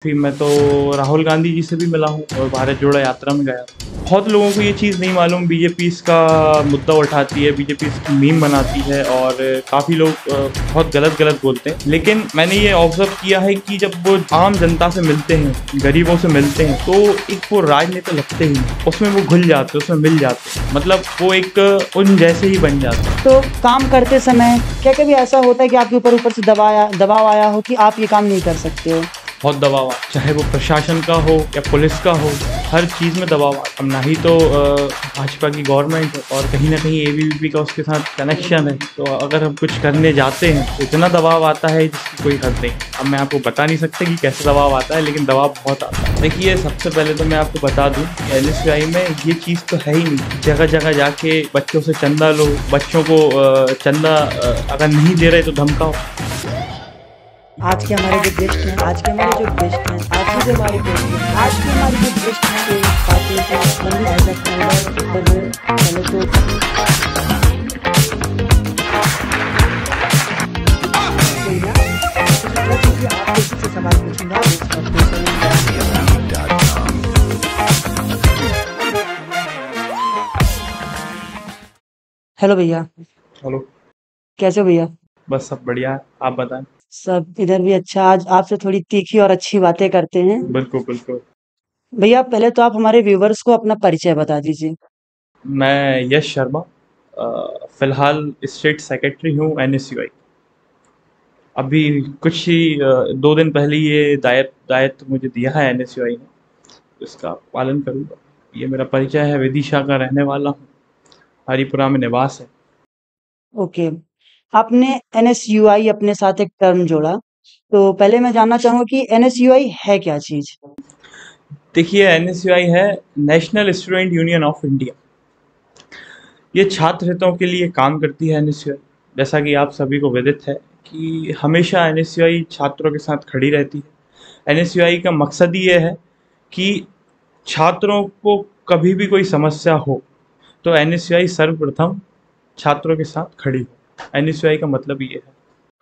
फिर मैं तो राहुल गांधी जी से भी मिला हूँ और भारत जोड़ो यात्रा में गया। बहुत लोगों को ये चीज़ नहीं मालूम, बीजेपी इसका मुद्दा उठाती है, बीजेपी इसकी मीम बनाती है और काफ़ी लोग बहुत गलत गलत बोलते हैं। लेकिन मैंने ये ऑब्जर्व किया है कि जब वो आम जनता से मिलते हैं, गरीबों से मिलते हैं, तो एक वो राजनेता लगते ही नहीं, उसमें वो घुल जाते, उसमें मिल जाते, मतलब वो एक उन जैसे ही बन जाते। तो काम करते समय क्या कभी ऐसा होता है कि आपके ऊपर से दबाव आया हो कि आप ये काम नहीं कर सकते हो? बहुत दबाव, चाहे वो प्रशासन का हो या पुलिस का हो, हर चीज़ में दबाव आता। अब ना ही तो भाजपा की गवर्नमेंट है और कहीं ना कहीं एबीवीपी का उसके साथ कनेक्शन है, तो अगर हम कुछ करने जाते हैं तो इतना दबाव आता है जिसकी कोई हद नहीं। अब मैं आपको बता नहीं सकता कि कैसे दबाव आता है, लेकिन दबाव बहुत आता है। देखिए, सबसे पहले तो मैं आपको बता दूं कि एनएसयूआई में ये चीज़ तो है ही नहीं। जगह जगह जाके बच्चों से चंदा लो, बच्चों को चंदा अगर नहीं दे रहे तो धमकाओ। आज के हमारे जो गेस्ट हैं, आज के हमारे जो गेस्ट हैं, आज की जो हमारी गेस्ट हैं, आज की हमारी जो गेस्ट हैं, ये बातें जो मंदिर ऐसा खाना पहले तो आपसे सवाल पूछूंगा। हेलो भैया। हेलो। कैसे हो भैया? बस सब बढ़िया है, आप बताएं। सब इधर भी अच्छा। आज आपसे थोड़ी तीखी और अच्छी बातें करते हैं। बिल्कुल बिल्कुल। भैया पहले तो आप हमारे व्यूवर्स को अपना परिचय बता दीजिए। मैं यश शर्मा, फिलहाल स्टेट सेक्रेटरी हूँ एनएसयूआई। अभी कुछ ही 2 दिन पहले ये दायित्व मुझे दिया है एनएसयूआई ने, इसका पालन करूँगा। ये मेरा परिचय है, विदिशा का रहने वाला हूँ, हरिपुरा में निवास है। ओके। आपने एनएसयूआई अपने साथ एक टर्म जोड़ा, तो पहले मैं जानना चाहूंगा कि एनएसयूआई है क्या चीज? देखिए, एनएसयूआई है national student union of India. ये छात्र हितों के लिए काम करती है एनएसयूआई। जैसा कि आप सभी को विदित है कि हमेशा एनएसयूआई छात्रों के साथ खड़ी रहती है। एनएसयूआई का मकसद ही ये है कि छात्रों को कभी भी कोई समस्या हो तो एनएसयूआई सर्वप्रथम छात्रों के साथ खड़ी हो। एनएसयूआई का मतलब ये है।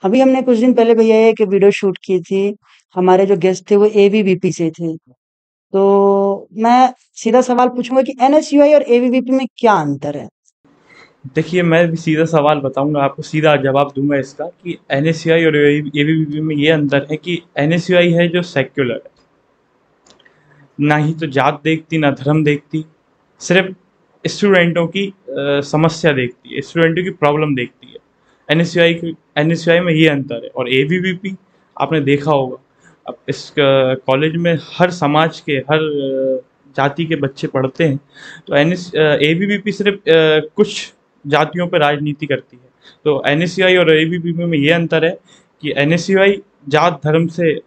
अभी हमने कुछ दिन पहले भैया एक वीडियो शूट की थी। हमारे जो गेस्ट थे वो एबीवीपी से थे। तो मैं सीधा सवाल पूछूंगा कि एनएसयूआई और एबीवीपी में क्या अंतर है? देखिए, मैं भी सीधा सवाल बताऊंगा आपको, सीधा जवाब दूंगा इसका कि एनएसयूआई और एबीवीपी में ये अंतर है कि एनएसयूआई है जो सेक्युलर है, ना ही तो जात देखती ना धर्म देखती, सिर्फ स्टूडेंटों की समस्या देखती है, स्टूडेंटों की प्रॉब्लम देखती है। एनएसयूआई में ये अंतर है। और एबीवीपी आपने देखा होगा, अब इस कॉलेज में हर समाज के, हर जाति के बच्चे पढ़ते हैं, तो एबीवीपी सिर्फ कुछ जातियों पर राजनीति करती है। तो एनएसयूआई और एबीवीपी में ये अंतर है कि एनएसयूआई जात धर्म से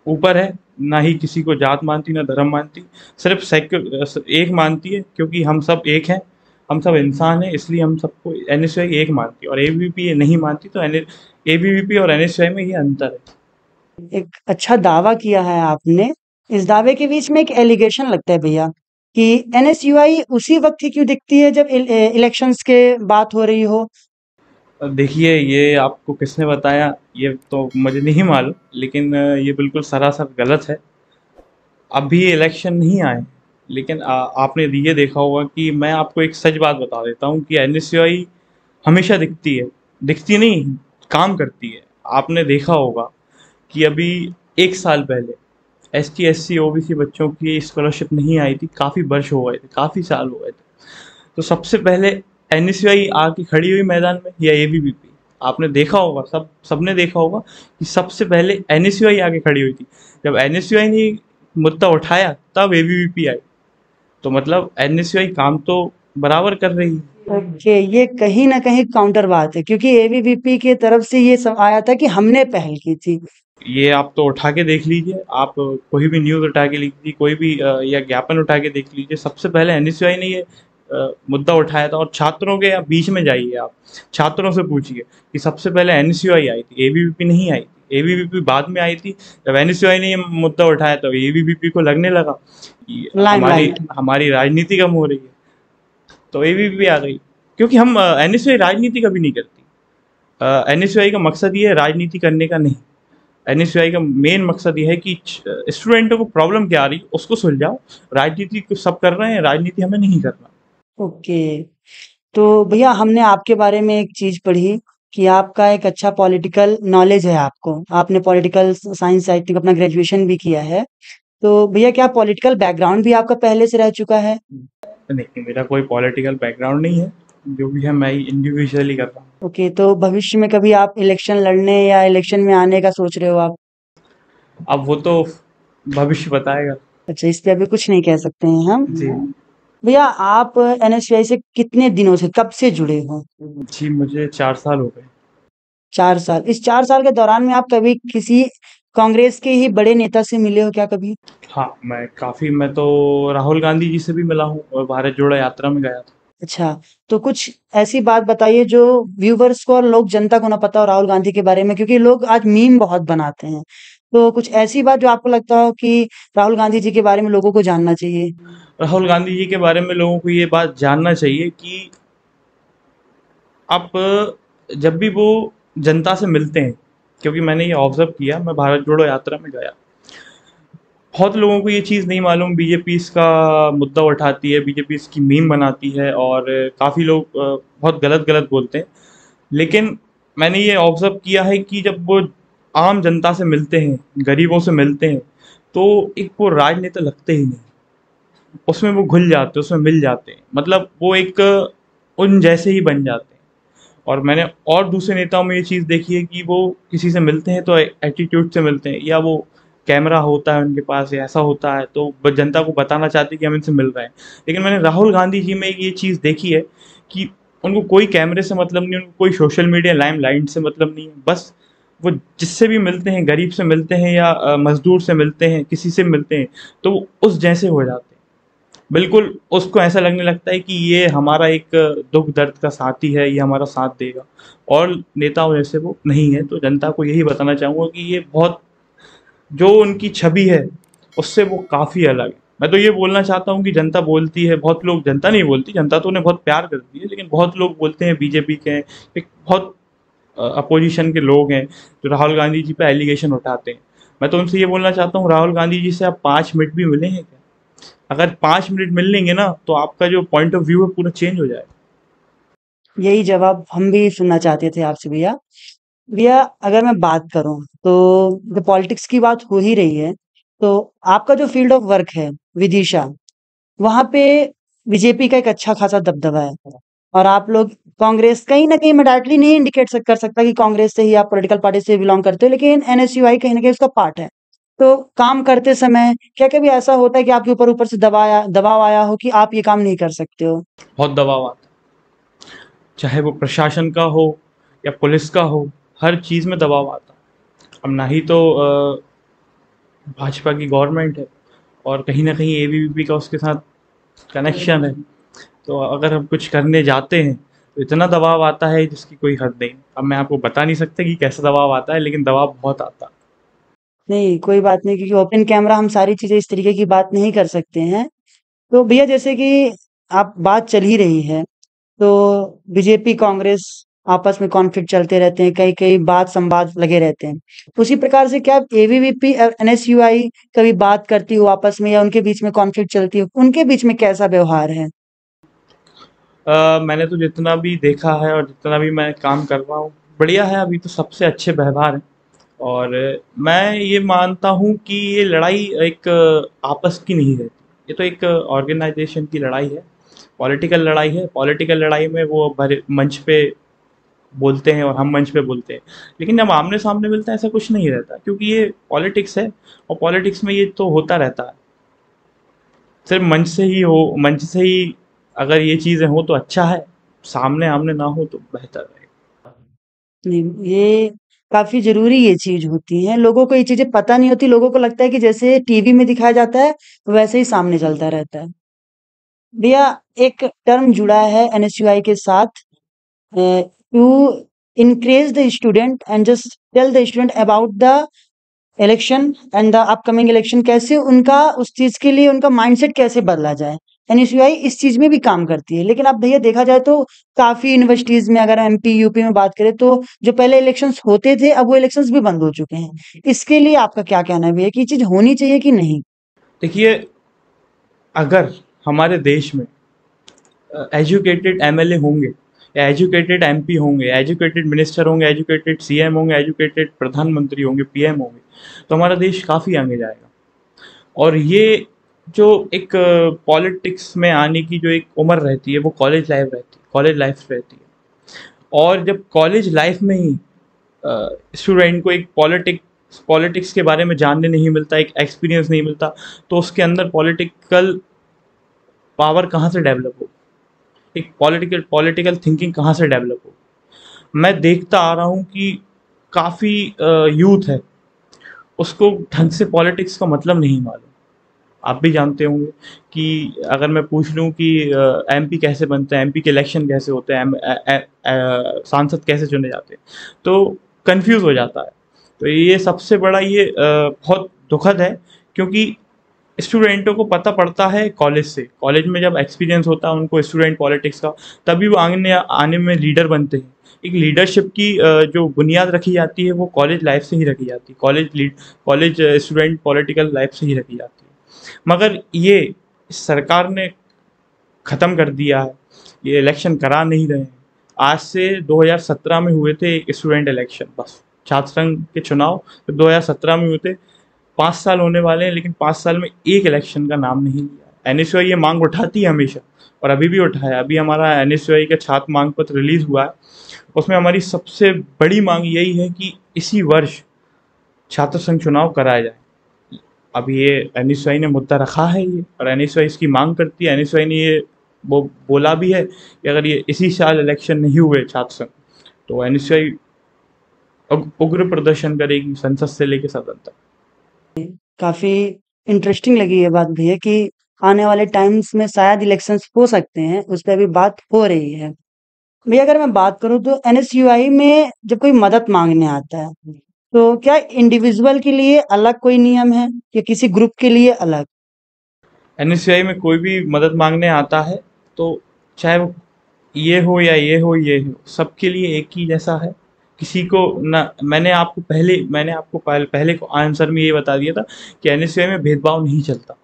ऊपर है, ना ही किसी को जात मानती ना धर्म मानती, सिर्फ एक मानती है, क्योंकि हम सब एक हैं, हम सब इंसान हैं, इसलिए हम सबको एनएसयूआई एक मानती है और एबीवीपी ये नहीं मानती। तो एबीवीपी और एनएसयूआई में ये अंतर है। एक अच्छा दावा किया है आपने। इस दावे के बीच में एक एलिगेशन लगता है भैया कि एनएसयूआई उसी वक्त ही क्यों दिखती है जब इलेक्शंस के बात हो रही हो। देखिए, ये आपको किसने बताया ये तो मुझे नहीं मालूम, लेकिन ये बिल्कुल सरासर गलत है। अभी इलेक्शन नहीं आए, लेकिन आपने ये देखा होगा कि मैं आपको एक सच बात बता देता हूँ कि एनएसयूआई हमेशा दिखती है, दिखती नहीं, काम करती है। आपने देखा होगा कि अभी 1 साल पहले एसटी एससी ओबीसी बच्चों की स्कॉलरशिप नहीं आई थी, काफ़ी वर्ष हो गए थे, काफ़ी साल हो गए थे। तो सबसे पहले एनएसयूआई आके खड़ी हुई मैदान में या एबीवीपी? आपने देखा होगा, सबने देखा होगा कि सबसे पहले एनएसयूआई आके खड़ी हुई थी। जब एनएसयूआई ने मुद्दा उठाया तब एबीवीपी आई। तो मतलब एनएसयूआई काम तो बराबर कर रही है। ओके, ये कहीं ना कहीं काउंटर बात है क्योंकि एबीवीपी की तरफ से ये सब आया था कि हमने पहल की थी। ये आप तो उठा के देख लीजिए, आप कोई भी न्यूज़ उठा के लीजिए, कोई भी या ज्ञापन उठा के देख लीजिए, सबसे पहले एनएसयूआई ने ये मुद्दा उठाया था। और छात्रों के बीच में जाइए, आप छात्रों से पूछिए कि सबसे पहले एनएसयूआई आई थी, एबीवीपी नहीं आई थी। एबीवीपी बाद में आई थी। जब एनएसयूआई ने ये मुद्दा उठाया तो एबीवीपी को लगने लगा कि हमारी लाइमलाइट। हमारी राजनीति कम हो रही है, तो एबीवीपी आ गई। क्योंकि हम एनएसयूआई राजनीति कभी नहीं करती। एनएसयूआई का मकसद ये है राजनीति करने का नहीं। एनएसयूआई का मेन मकसद ये है कि स्टूडेंटों को प्रॉब्लम क्या आ रही है उसको सुलझाओ। राजनीति को सब कर रहे हैं, राजनीति हमें नहीं करना। ओके। तो भैया हमने आपके बारे में एक चीज़ पढ़ी कि आपका एक अच्छा पॉलिटिकल नॉलेज है आपको। आपने पॉलिटिकल साइंस आई थिंक अपना ग्रेजुएशन भी किया है। तो भैया क्या पॉलिटिकल बैकग्राउंड भी आपका पहले से रह चुका है? नहीं, मेरा कोई पॉलिटिकल बैकग्राउंड नहीं है। जो भी है मैं इंडिविजुअली कर रहा हूँ। ओके, तो भविष्य में कभी आप इलेक्शन लड़ने या इलेक्शन में आने का सोच रहे हो आप? अब वो तो भविष्य बताएगा। अच्छा, इस पे अभी कुछ नहीं कह सकते हैं हम। जी। भैया आप एनएसयूआई से कितने दिनों से, कब से जुड़े हो? जी, मुझे 4 साल हो गए। 4 साल। इस 4 साल के दौरान में आप कभी किसी कांग्रेस के ही बड़े नेता से मिले हो क्या कभी? हाँ, मैं तो राहुल गांधी जी से भी मिला हूँ और भारत जोड़ो यात्रा में गया था। अच्छा, तो कुछ ऐसी बात बताइए जो व्यूवर्स को और लोग जनता को ना पता हो राहुल गांधी के बारे में, क्योंकि लोग आज मीम बहुत बनाते हैं। तो कुछ ऐसी बात जो आपको लगता हो कि राहुल गांधी जी के बारे में लोगों को जानना चाहिए? राहुल गांधी जी के बारे में लोगों को ये बात जानना चाहिए कि आप जब भी वो जनता से मिलते हैं, क्योंकि मैंने ये ऑब्जर्व किया, मैं भारत जोड़ो यात्रा में गया, बहुत लोगों को ये चीज़ नहीं मालूम, बीजेपी इसका मुद्दा उठाती है, बीजेपी इसकी मीम बनाती है और काफ़ी लोग बहुत गलत गलत बोलते हैं। लेकिन मैंने ये ऑब्जर्व किया है कि जब वो आम जनता से मिलते हैं, गरीबों से मिलते हैं, तो एक वो राजनेता लगते ही नहीं। उसमें वो घुल जाते हैं, उसमें मिल जाते हैं, मतलब वो एक उन जैसे ही बन जाते हैं। और मैंने और दूसरे नेताओं में ये चीज़ देखी है कि वो किसी से मिलते हैं तो एटीट्यूड से मिलते हैं, या वो कैमरा होता है उनके पास या ऐसा होता है तो जनता को बताना चाहते हैं कि हम इनसे मिल रहे हैं। लेकिन मैंने राहुल गांधी जी में ये चीज़ देखी है कि उनको कोई कैमरे से मतलब नहीं, उनको कोई सोशल मीडिया लाइमलाइट से मतलब नहीं है। बस वो जिससे भी मिलते हैं, गरीब से मिलते हैं या मजदूर से मिलते हैं, किसी से मिलते हैं, तो वो उस जैसे हो जाते हैं। बिल्कुल उसको ऐसा लगने लगता है कि ये हमारा एक दुख दर्द का साथी है, ये हमारा साथ देगा। और नेताओं जैसे वो नहीं है। तो जनता को यही बताना चाहूँगा कि ये बहुत, जो उनकी छवि है उससे वो काफ़ी अलग है। मैं तो ये बोलना चाहता हूँ कि जनता बोलती है, बहुत लोग, जनता नहीं बोलती, जनता तो उन्हें बहुत प्यार करती है, लेकिन बहुत लोग बोलते हैं बीजेपी के हैं, एक बहुत अपोजिशन के लोग हैं जो राहुल गांधी जी पे एलिगेशन उठाते हैं। मैं तो उनसे ये बोलना चाहता हूँ, राहुल गांधी जी से आप 5 मिनट भी मिले हैं क्या? अगर 5 मिनट मिल लेंगे ना तो आपका जो पॉइंट ऑफ व्यू है पूरा चेंज हो जाएगा। यही जवाब हम भी सुनना चाहते थे आपसे भैया। भैया अगर मैं बात करूं तो जब पॉलिटिक्स की बात हो ही रही है, तो आपका जो फील्ड ऑफ वर्क है विदिशा, वहां पे बीजेपी का एक अच्छा खासा दबदबा है। और आप लोग कांग्रेस, कहीं ना कहीं मैं डायरेक्टली नहीं इंडिकेट कर सकता कि कांग्रेस से ही आप पॉलिटिकल पार्टी से बिलोंग करते हो, लेकिन एनएसयूआई कहीं ना कहीं उसका पार्ट है। तो काम करते समय क्या कभी ऐसा होता है कि आपके ऊपर ऊपर से दबाव आया हो कि आप ये काम नहीं कर सकते हो? बहुत दबाव आता है, चाहे वो प्रशासन का हो या पुलिस का हो, हर चीज़ में दबाव आता है। अब ना ही तो भाजपा की गवर्नमेंट है और कहीं ना कहीं एबीवीपी का उसके साथ कनेक्शन है। तो अगर हम कुछ करने जाते हैं तो इतना दबाव आता है जिसकी कोई हद नहीं। अब मैं आपको बता नहीं सकता कि कैसा दबाव आता है, लेकिन दबाव बहुत आता है। नहीं, कोई बात नहीं, क्योंकि ओपन कैमरा हम सारी चीजें इस तरीके की बात नहीं कर सकते हैं। तो भैया जैसे कि आप बात चल ही रही है, तो बीजेपी कांग्रेस आपस में कॉन्फ्लिक्ट चलते रहते हैं, कई कई बात संवाद लगे रहते हैं। उसी प्रकार से क्या एबीवीपी और एनएसयूआई कभी बात करती हो आपस में, या उनके बीच में कॉन्फ्लिक्ट चलती हो, उनके बीच में कैसा व्यवहार है? मैंने तो जितना भी देखा है और जितना भी मैं काम कर रहा हूँ, बढ़िया है, अभी तो सबसे अच्छे व्यवहार हैं। और मैं ये मानता हूँ कि ये लड़ाई एक आपस की नहीं रहती, ये तो एक ऑर्गेनाइजेशन की लड़ाई है, पॉलिटिकल लड़ाई है। पॉलिटिकल लड़ाई में वो भरे मंच पे बोलते हैं और हम मंच पे बोलते हैं, लेकिन जब आमने सामने मिलता है ऐसा कुछ नहीं रहता, क्योंकि ये पॉलिटिक्स है और पॉलिटिक्स में ये तो होता रहता है। सिर्फ मंच से ही हो, मंच से ही अगर ये चीज़ें हो तो अच्छा है, सामने आमने ना हो तो बेहतर रहेगा। नहीं, ये काफी जरूरी ये चीज होती है। लोगों को ये चीजें पता नहीं होती, लोगों को लगता है कि जैसे टीवी में दिखाया जाता है वैसे ही सामने चलता रहता है। भैया एक टर्म जुड़ा है एनएसयूआई के साथ, to increase the student and just tell the student about the election and the upcoming election, कैसे उनका उस चीज के लिए उनका माइंडसेट कैसे बदला जाए। एनएसयूआई इस चीज में भी काम करती है। लेकिन अब भैया देखा जाए तो काफी यूनिवर्सिटीज में, अगर एमपी यूपी में बात करें, तो जो पहले इलेक्शंस होते थे अब वो इलेक्शंस भी बंद हो चुके हैं। इसके लिए आपका क्या कहना है भैया, कि ये चीज होनी चाहिए कि नहीं? देखिए, अगर हमारे देश में एजुकेटेड एमएलए होंगे, या एजुकेटेड एमपी होंगे, एजुकेटेड मिनिस्टर होंगे, एजुकेटेड सीएम होंगे, एजुकेटेड प्रधानमंत्री होंगे, पीएम होंगे, तो हमारा देश काफ़ी आगे जाएगा। और ये जो एक पॉलिटिक्स में आने की जो एक उम्र रहती है, वो कॉलेज लाइफ रहती है। और जब कॉलेज लाइफ में ही स्टूडेंट को एक पॉलिटिक्स के बारे में जानने नहीं मिलता, एक एक्सपीरियंस नहीं मिलता, तो उसके अंदर पॉलिटिकल पावर कहाँ से डेवलप हो, एक पॉलिटिकल थिंकिंग कहाँ से डेवलप हो। मैं देखता आ रहा हूँ कि काफ़ी यूथ है, उसको ढंग से पॉलिटिक्स का मतलब नहीं मालूम। आप भी जानते होंगे कि अगर मैं पूछ लूँ कि एमपी कैसे बनते हैं, एमपी के इलेक्शन कैसे होते हैं, सांसद कैसे चुने जाते हैं, तो कंफ्यूज हो जाता है। तो ये सबसे बड़ा ये बहुत दुखद है, क्योंकि स्टूडेंटों को पता पड़ता है कॉलेज से, कॉलेज में जब एक्सपीरियंस होता है उनको स्टूडेंट पॉलिटिक्स का, तभी वो आगे आने में लीडर बनते हैं। एक लीडरशिप की जो बुनियाद रखी जाती है वो कॉलेज लाइफ से ही रखी जाती है, कॉलेज स्टूडेंट पॉलिटिकल लाइफ से ही रखी जाती है। मगर ये सरकार ने ख़त्म कर दिया है, ये इलेक्शन करा नहीं रहे हैं। आज से 2017 में हुए थे एक स्टूडेंट इलेक्शन, बस छात्र संघ के चुनाव तो 2017 में हुए थे। 5 साल होने वाले हैं, लेकिन 5 साल में एक इलेक्शन का नाम नहीं लिया। एनएसयूआई ये मांग उठाती है हमेशा, और अभी भी उठाया। अभी हमारा एनएसयूआई का छात्र मांग पत्र रिलीज हुआ है, उसमें हमारी सबसे बड़ी मांग यही है कि इसी वर्ष छात्र संघ चुनाव कराया जाए। अब ये एनएसयूआई ने मुद्दा रखा है ये, और एनएसयूआई इसकी मांग करती है। एनएसयूआई ने ये वो बोला भी है कि अगर ये इसी साल इलेक्शन नहीं हुए छात्र संघ, तो एनएसयूआई उग्र प्रदर्शन करेगी संसद से लेकर सदन तक। काफी इंटरेस्टिंग लगी ये बात भैया, कि आने वाले टाइम्स में शायद इलेक्शंस हो सकते हैं, उस पर अभी बात हो रही है। भैया अगर मैं बात करूं तो एनएसयूआई में जब कोई मदद मांगने आता है, तो क्या इंडिविजुअल के लिए अलग कोई नियम है या किसी ग्रुप के लिए अलग? एनएसयूआई में कोई भी मदद मांगने आता है, तो चाहे वो ये हो या ये हो, सबके लिए एक ही जैसा है। किसी को ना, मैंने आपको पहले को आंसर में ये बता दिया था कि एनएसयूआई में भेदभाव नहीं चलता,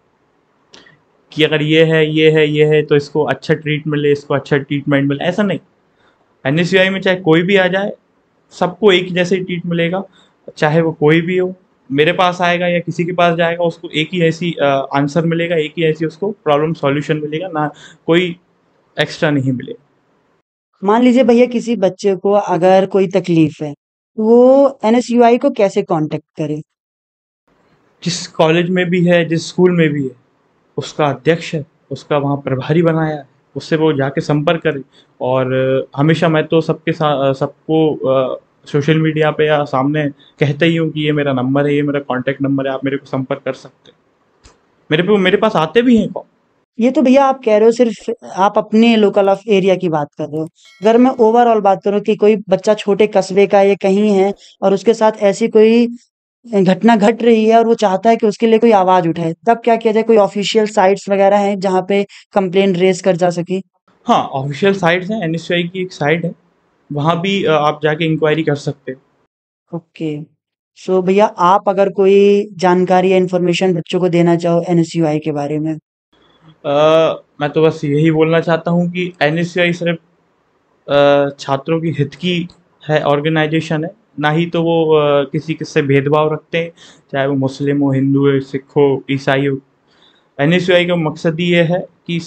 कि अगर ये है तो इसको अच्छा ट्रीट मिले, इसको अच्छा ट्रीटमेंट मिले, ऐसा नहीं। एनएसयूआई में चाहे कोई भी आ जाए, सबको एक ही जैसे ही ट्रीट मिलेगा, चाहे वो कोई भी हो। मेरे पास आएगा या किसी के पास जाएगा, उसको एक ही ऐसी आंसर मिलेगा, एक ही ऐसी उसको प्रॉब्लम सॉल्यूशन मिलेगा, ना कोई एक्स्ट्रा नहीं मिलेगा। मान लीजिए भैया किसी बच्चे को अगर कोई तकलीफ है, तो वो एनएसयूआई को कैसे कांटेक्ट करे? जिस कॉलेज में भी है, जिस स्कूल में भी है, उसका अध्यक्ष है, उसका वहाँ प्रभारी बनाया है, उससे वो जाके संपर्क करे। और हमेशा मैं तो सबको सोशल मीडिया पे या सामने कहता ही हूँ कि ये मेरा नंबर है, ये मेरा कॉन्टैक्ट नंबर है, आप मेरे को संपर्क कर सकते हैं। मेरे पास आते भी हैं कॉल। ये तो भैया आप कह रहे हो सिर्फ आप अपने लोकल ऑफ एरिया की बात कर रहे हो। अगर मैं ओवरऑल बात करूँ कि कोई बच्चा छोटे कस्बे का या कहीं है और उसके साथ ऐसी कोई घटना घट रही है और वो चाहता है कि उसके लिए कोई आवाज उठाए, तब क्या किया जाए? कोई ऑफिशियल साइट्स वगैरह हैं जहाँ पे कंप्लेन रेज कर जा सके? हाँ, ऑफिशियल साइट्स हैं, एनएसयूआई की एक साइट है, वहाँ भी आप जाके इंक्वायरी कर सकते हो। ओके। सो भैया आप अगर कोई जानकारी या इन्फॉर्मेशन बच्चों को देना चाहो एनएसयूआई के बारे में? मैं तो बस यही बोलना चाहता हूँ कि एनएसयूआई सिर्फ छात्रों की हित की है ऑर्गेनाइजेशन है, ना ही तो वो किसी के से भेदभाव रखते हैं, चाहे वो मुस्लिम हो, हिंदू हो, सिख हो, ईसाई हो। एनएसयूआई का मकसद ही ये है कि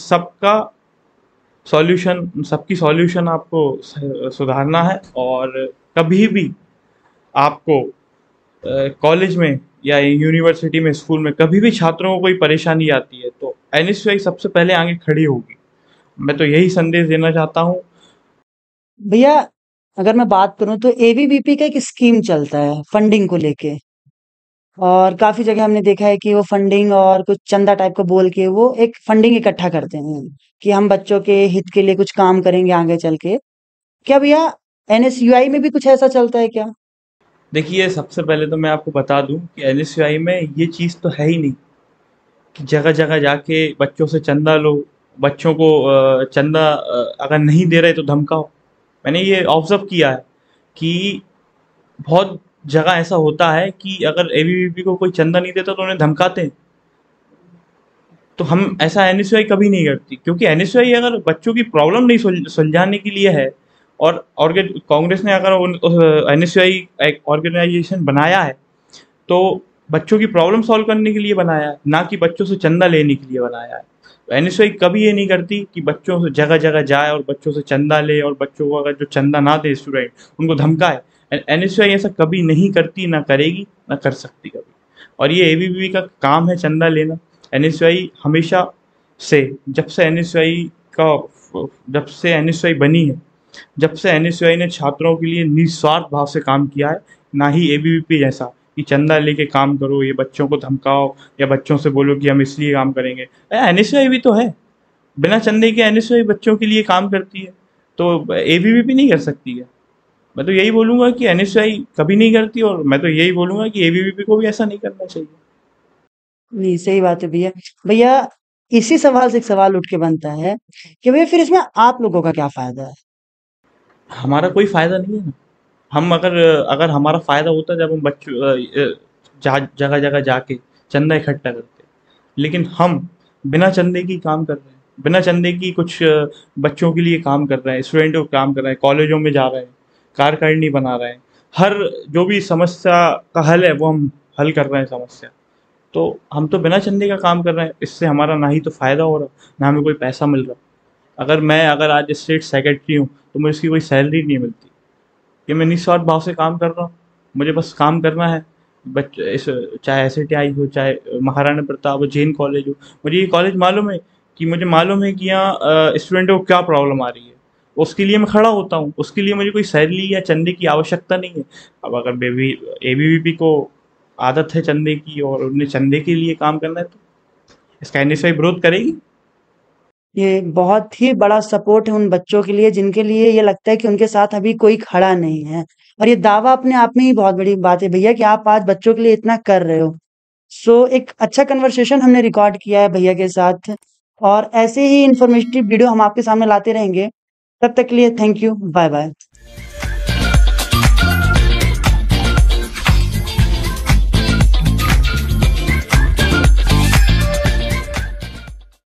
सबकी सॉल्यूशन आपको सुधारना है। और कभी भी आपको कॉलेज में या यूनिवर्सिटी में, स्कूल में कभी भी छात्रों को कोई परेशानी आती है, तो एनएसयूआई सबसे पहले आगे खड़ी होगी। मैं तो यही संदेश देना चाहता हूँ। भैया अगर मैं बात करूं तो एबीवीपी का एक स्कीम चलता है फंडिंग को लेके, और काफी जगह हमने देखा है कि वो फंडिंग और कुछ चंदा टाइप का बोल के वो एक फंडिंग इकट्ठा करते हैं कि हम बच्चों के हित के लिए कुछ काम करेंगे आगे चल के। क्या भैया एनएसयूआई में भी कुछ ऐसा चलता है क्या? देखिए, सबसे पहले तो मैं आपको बता दूं कि एनएसयूआई में ये चीज़ तो है ही नहीं कि जगह जगह जाके बच्चों से चंदा लो, बच्चों को चंदा अगर नहीं दे रहे तो धमकाओ। मैंने ये ऑब्जर्व किया है कि बहुत जगह ऐसा होता है कि अगर एबीवीपी को कोई चंदा नहीं देता तो उन्हें धमकाते हैं। तो हम ऐसा एनएसयूआई कभी नहीं करती, क्योंकि एनएसयूआई अगर बच्चों की प्रॉब्लम नहीं सुलझाने के लिए है, और कांग्रेस ने अगर एनएसयूआई एक ऑर्गेनाइजेशन बनाया है तो बच्चों की प्रॉब्लम सॉल्व करने के लिए बनाया है, ना कि बच्चों से चंदा लेने के लिए बनाया है। तो एनएसयूआई कभी ये नहीं करती कि बच्चों से जगह जगह जाए और बच्चों से चंदा ले, और बच्चों को अगर जो चंदा ना दे स्टूडेंट उनको धमकाए। एनएसयूआई ऐसा कभी नहीं करती, ना करेगी, ना कर सकती कभी। और ये एबीवीपी का काम है चंदा लेना। एनएसयूआई हमेशा से, का जब से एनएसयूआई बनी है, जब से एनएसयूआई ने छात्रों के लिए निस्वार्थ भाव से काम किया है, ना ही एबीवीपी जैसा कि चंदा लेके काम करो, ये बच्चों को धमकाओ या बच्चों से बोलो कि हम इसलिए काम करेंगे। एनएसयूआई भी तो है, बिना चंदे के एनएसयूआई बच्चों के लिए काम करती है, तो एबीवीपी नहीं कर सकती है। मैं तो यही बोलूंगा कि एनएसयूआई कभी नहीं करती, और मैं तो यही बोलूंगा कि एबीवीपी को भी ऐसा नहीं करना चाहिए। नहीं, सही बात है भैया। भैया, इसी सवाल से एक सवाल उठ के बनता है कि भैया फिर इसमें आप लोगों का क्या फ़ायदा है? हमारा कोई फायदा नहीं है ना। हम अगर अगर हमारा फायदा होता जब हम बच्चों जगह जगह जाके चंदा इकट्ठा करते, लेकिन हम बिना चंदे की काम कर रहे हैं, बिना चंदे की कुछ बच्चों के लिए काम कर रहे हैं, स्टूडेंटों को काम कर रहे हैं, कॉलेजों में जा रहे हैं, कार्यकारिणी बना रहे हैं, हर जो भी समस्या का हल है वो हम हल कर रहे हैं समस्या। तो हम तो बिना चंदे का काम कर रहे हैं, इससे हमारा ना ही तो फायदा हो रहा, ना हमें कोई पैसा मिल रहा। अगर आज स्टेट सेक्रेटरी हूँ तो मुझे इसकी कोई सैलरी नहीं मिलती, कि मैं निस्वार्थ भाव से काम कर रहा हूँ, मुझे बस काम करना है। चाहे एसएटीआई हो, चाहे महाराणा प्रताप हो, जैन कॉलेज हो, मुझे ये कॉलेज मालूम है कि यहाँ स्टूडेंटों को क्या प्रॉब्लम आ रही है, उसके लिए मैं खड़ा होता हूँ, उसके लिए मुझे कोई सैलरी या चंदे की आवश्यकता नहीं है। अब अगर बेबी एबीवीपी को आदत है चंदे की और उन्हें चंदे के लिए काम करना है, तो इसका एनएसआई विरोध करेगी। ये बहुत ही बड़ा सपोर्ट है उन बच्चों के लिए जिनके लिए ये लगता है कि उनके साथ अभी कोई खड़ा नहीं है। और ये दावा अपने आप में ही बहुत बड़ी बात है भैया कि आप आज बच्चों के लिए इतना कर रहे हो। सो एक अच्छा कन्वर्सेशन हमने रिकॉर्ड किया है भैया के साथ, और ऐसे ही इन्फॉर्मेटिव वीडियो हम आपके सामने लाते रहेंगे। तब तक के लिए थैंक यू, बाय बाय।